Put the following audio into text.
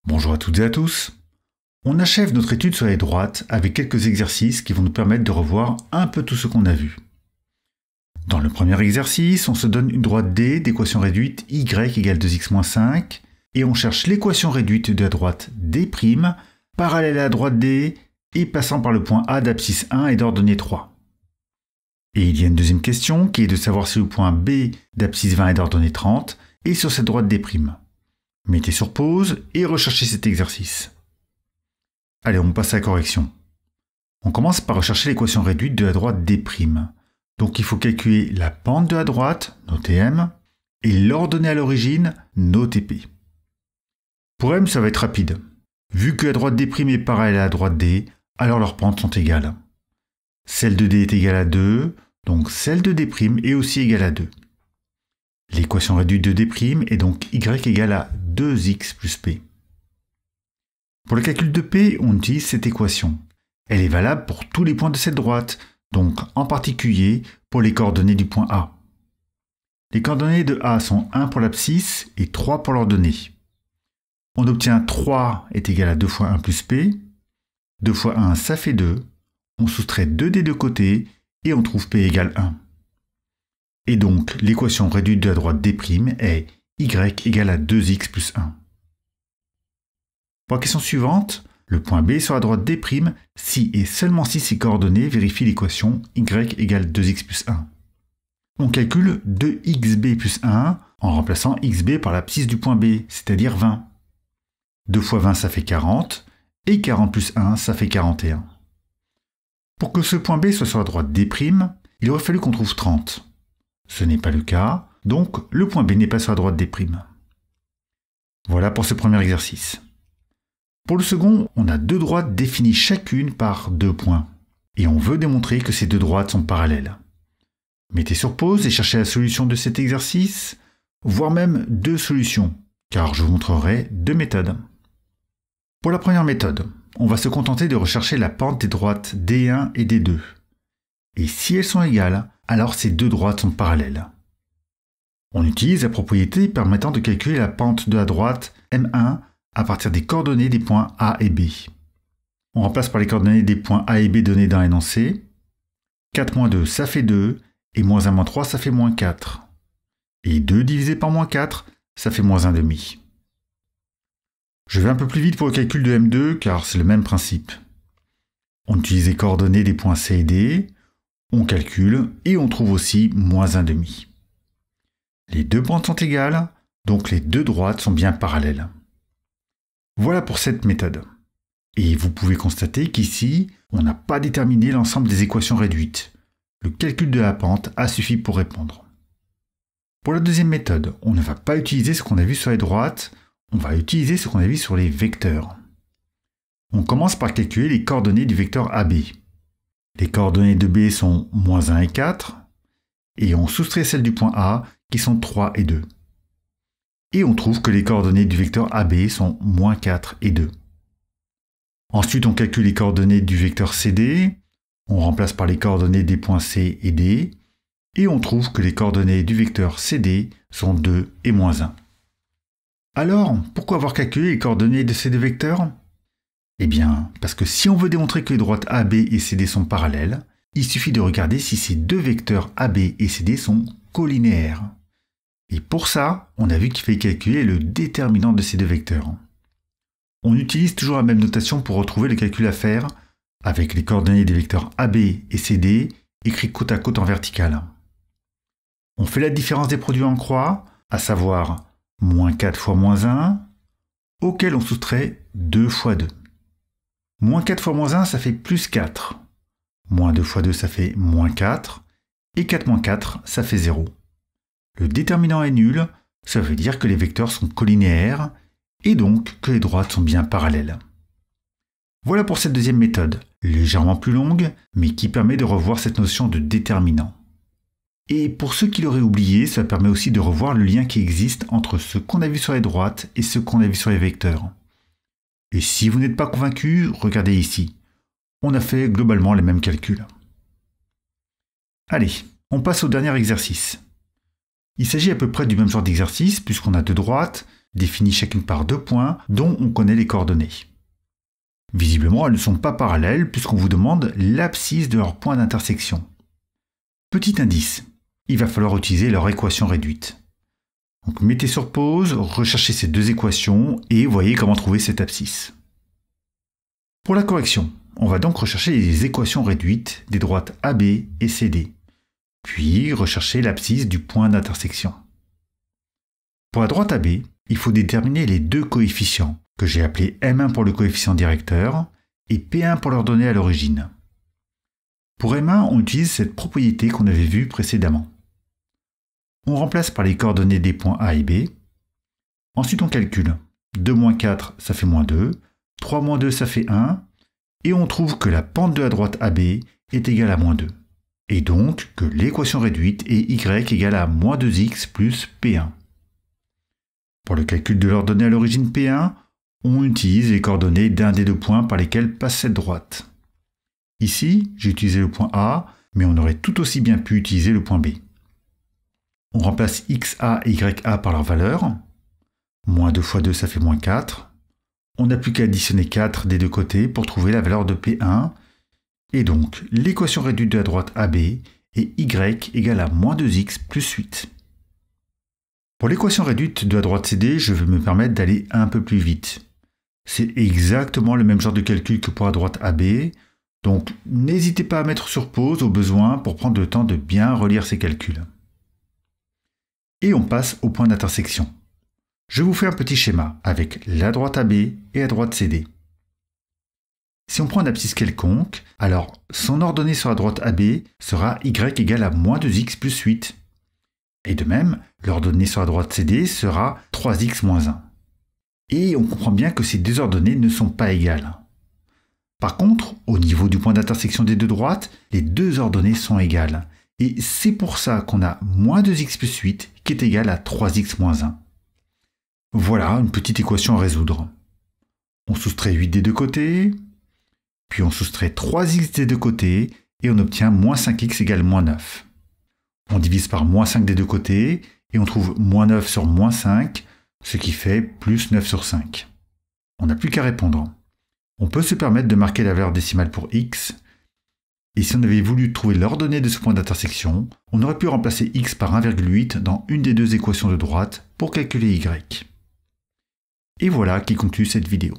Bonjour à toutes et à tous. On achève notre étude sur les droites avec quelques exercices qui vont nous permettre de revoir un peu tout ce qu'on a vu. Dans le premier exercice, on se donne une droite D d'équation réduite y égale 2x-5 et on cherche l'équation réduite de la droite D' parallèle à la droite D et passant par le point A d'abscisse 1 et d'ordonnée 3. Et il y a une deuxième question qui est de savoir si le point B d'abscisse 20 et d'ordonnée 30 est sur cette droite D'. Mettez sur pause et recherchez cet exercice. Allez, on passe à la correction. On commence par rechercher l'équation réduite de la droite D'. Donc il faut calculer la pente de la droite, notée M, et l'ordonnée à l'origine, notée P. Pour M, ça va être rapide. Vu que la droite D' est parallèle à la droite D, alors leurs pentes sont égales. Celle de D est égale à 2, donc celle de D' est aussi égale à 2. L'équation réduite de D' est donc y égale à 2x plus p. Pour le calcul de p, on utilise cette équation. Elle est valable pour tous les points de cette droite, donc en particulier pour les coordonnées du point A. Les coordonnées de A sont 1 pour l'abscisse et 3 pour l'ordonnée. On obtient 3 est égal à 2 fois 1 plus p. 2 fois 1, ça fait 2. On soustrait 2 des deux côtés et on trouve p égale 1. Et donc, l'équation réduite de la droite D' est y égale à 2x plus 1. Pour la question suivante, le point B sur la droite D', si et seulement si ses coordonnées vérifient l'équation y égale 2x plus 1. On calcule 2xb plus 1 en remplaçant xb par l'abscisse du point B, c'est-à-dire 20. 2 fois 20, ça fait 40, et 40 plus 1, ça fait 41. Pour que ce point B soit sur la droite D', il aurait fallu qu'on trouve 30. Ce n'est pas le cas, donc le point B n'est pas sur la droite D'. Voilà pour ce premier exercice. Pour le second, on a deux droites définies chacune par 2 points. Et on veut démontrer que ces deux droites sont parallèles. Mettez sur pause et cherchez la solution de cet exercice, voire même 2 solutions, car je vous montrerai 2 méthodes. Pour la première méthode, on va se contenter de rechercher la pente des droites D1 et D2. Et si elles sont égales, alors ces deux droites sont parallèles. On utilise la propriété permettant de calculer la pente de la droite M1 à partir des coordonnées des points A et B. On remplace par les coordonnées des points A et B donnés dans l'énoncé. 4 moins 2, ça fait 2, et moins 1 moins 3, ça fait moins 4. Et 2 divisé par moins 4, ça fait moins 1,5. Je vais un peu plus vite pour le calcul de M2, car c'est le même principe. On utilise les coordonnées des points C et D, on calcule et on trouve aussi moins 1,5. Les deux pentes sont égales, donc les deux droites sont bien parallèles. Voilà pour cette méthode. Et vous pouvez constater qu'ici, on n'a pas déterminé l'ensemble des équations réduites. Le calcul de la pente a suffi pour répondre. Pour la deuxième méthode, on ne va pas utiliser ce qu'on a vu sur les droites, on va utiliser ce qu'on a vu sur les vecteurs. On commence par calculer les coordonnées du vecteur AB. Les coordonnées de B sont moins 1 et 4, et on soustrait celles du point A qui sont 3 et 2. Et on trouve que les coordonnées du vecteur AB sont moins 4 et 2. Ensuite, on calcule les coordonnées du vecteur CD, on remplace par les coordonnées des points C et D, et on trouve que les coordonnées du vecteur CD sont 2 et moins 1. Alors, pourquoi avoir calculé les coordonnées de ces deux vecteurs ? Eh bien, parce que si on veut démontrer que les droites AB et CD sont parallèles, il suffit de regarder si ces deux vecteurs AB et CD sont colinéaires. Et pour ça, on a vu qu'il fallait calculer le déterminant de ces deux vecteurs. On utilise toujours la même notation pour retrouver le calcul à faire, avec les coordonnées des vecteurs AB et CD écrits côte à côte en verticale. On fait la différence des produits en croix, à savoir moins 4 fois moins 1, auquel on soustrait 2 fois 2. Moins 4 fois moins 1, ça fait plus 4. Moins 2 fois 2, ça fait moins 4. Et 4 moins 4, ça fait 0. Le déterminant est nul, ça veut dire que les vecteurs sont colinéaires, et donc que les droites sont bien parallèles. Voilà pour cette deuxième méthode, légèrement plus longue, mais qui permet de revoir cette notion de déterminant. Et pour ceux qui l'auraient oublié, ça permet aussi de revoir le lien qui existe entre ce qu'on a vu sur les droites et ce qu'on a vu sur les vecteurs. Et si vous n'êtes pas convaincu, regardez ici. On a fait globalement les mêmes calculs. Allez, on passe au dernier exercice. Il s'agit à peu près du même genre d'exercice, puisqu'on a deux droites, définies chacune par 2 points dont on connaît les coordonnées. Visiblement, elles ne sont pas parallèles puisqu'on vous demande l'abscisse de leur point d'intersection. Petit indice, il va falloir utiliser leur équation réduite. Donc mettez sur pause, recherchez ces deux équations et voyez comment trouver cette abscisse. Pour la correction, on va donc rechercher les équations réduites des droites AB et CD, puis rechercher l'abscisse du point d'intersection. Pour la droite AB, il faut déterminer les deux coefficients, que j'ai appelés M1 pour le coefficient directeur et P1 pour leur donner à l'origine. Pour M1, on utilise cette propriété qu'on avait vue précédemment. On remplace par les coordonnées des points A et B. Ensuite, on calcule. 2 moins 4, ça fait moins 2. 3 moins 2, ça fait 1. Et on trouve que la pente de la droite AB est égale à moins 2. Et donc que l'équation réduite est Y égale à moins 2x plus P1. Pour le calcul de l'ordonnée à l'origine P1, on utilise les coordonnées d'un des deux points par lesquels passe cette droite. Ici, j'ai utilisé le point A, mais on aurait tout aussi bien pu utiliser le point B. On remplace XA et YA par leur valeur. Moins 2 fois 2, ça fait moins 4. On n'a plus qu'à additionner 4 des deux côtés pour trouver la valeur de P1. Et donc, l'équation réduite de la droite AB est Y égale à moins 2x plus 8. Pour l'équation réduite de la droite CD, je vais me permettre d'aller un peu plus vite. C'est exactement le même genre de calcul que pour la droite AB. Donc, n'hésitez pas à mettre sur pause au besoin pour prendre le temps de bien relire ces calculs. Et on passe au point d'intersection. Je vous fais un petit schéma avec la droite AB et la droite CD. Si on prend une abscisse quelconque, alors son ordonnée sur la droite AB sera Y égale à moins 2x plus 8. Et de même, l'ordonnée sur la droite CD sera 3x moins 1. Et on comprend bien que ces deux ordonnées ne sont pas égales. Par contre, au niveau du point d'intersection des deux droites, les deux ordonnées sont égales. Et c'est pour ça qu'on a moins 2x plus 8 qui est égal à 3x moins 1. Voilà une petite équation à résoudre. On soustrait 8 des deux côtés, puis on soustrait 3x des deux côtés, et on obtient moins 5x égale moins 9. On divise par moins 5 des deux côtés, et on trouve moins 9 sur moins 5, ce qui fait plus 9 sur 5. On n'a plus qu'à répondre. On peut se permettre de marquer la valeur décimale pour x, et si on avait voulu trouver l'ordonnée de ce point d'intersection, on aurait pu remplacer x par 1,8 dans une des deux équations de droite pour calculer y. Et voilà qui conclut cette vidéo.